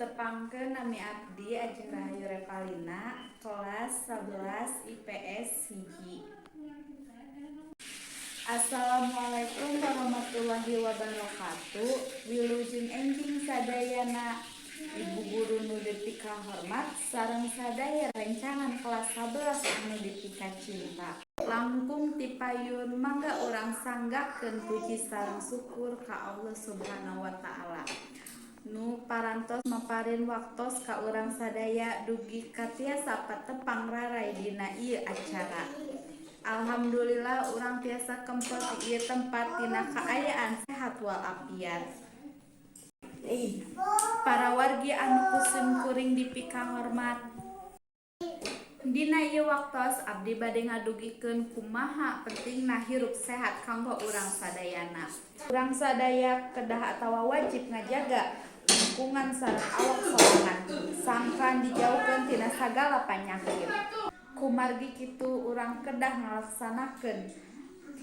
Tepangkeun nami abdi Ajeng Rahayu Revalina kelas 11 IPS hiji. Assalamualaikum warahmatullahi wabarakatuh. Wilujeng enjing sadayana Ibu Guru nu dipika hormat sareng sadaya rencangan kelas 11 anu dipika cinta. Langkung tipayun mangga urang sanggakeun puji sareng syukur ka Allah Subhanahu wa taala. Nu parantos maparin waktos ka urang sadaya dugi katiasa patepang rarai dina ieu acara. Alhamdulillah urang tiasa kempel di ieu tempat dina kaayaan sehat walafiat. Para wargi anu kusim kuring dipika hormat, dina ieu waktos abdi bade ngadugikeun kumaha pentingna hirup sehat kanggo urang sadayana. Urang sadaya kedah atawa wajib ngajaga lingkungan sareng awak sorangan sangkan dijauhkeun tina sagala panyakit. Kumargi kitu urang kedah ngalaksanakeun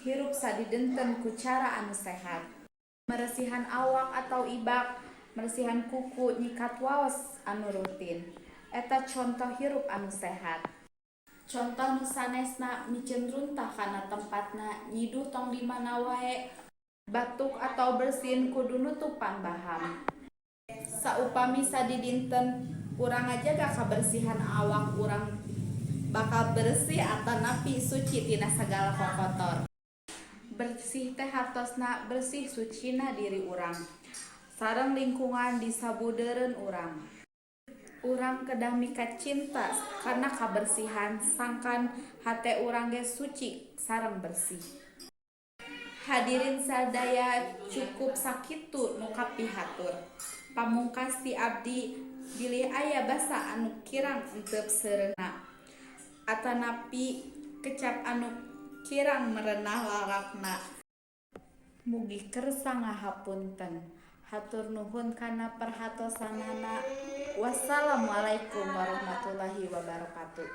hirup sadidenten ku cara anu sehat. Meresihan awak atau ibak, meresihan kuku, nyikat waos anu rutin. Eta contoh hirup anu sehat. Contoh nu sanesna miceun runtah kana tempatna, nyiduh tong di mana wae, batuk atau bersin kudu nutupan baham. Saupami sadidinten urang ngajaga kabersihan awak urang bakal bersih atanapi suci tina sagala kotor. Bersih teh hartosna bersih sucina diri urang sareng lingkungan di sabudeureun urang. Urang kedah mika cinta karena kabersihan sangkan hate urang ge suci sareng bersih. Hadirin sadaya cukup sakitu nu kapihatur. Pamungkas ti abdi bilih aya basa anu kirang euteup seureuna atanapi kecap anu kirang merenah larakna. Mugi kersa ngahapunten. Hatur nuhun kana perhatosanana. Wassalamualaikum warahmatullahi wabarakatuh.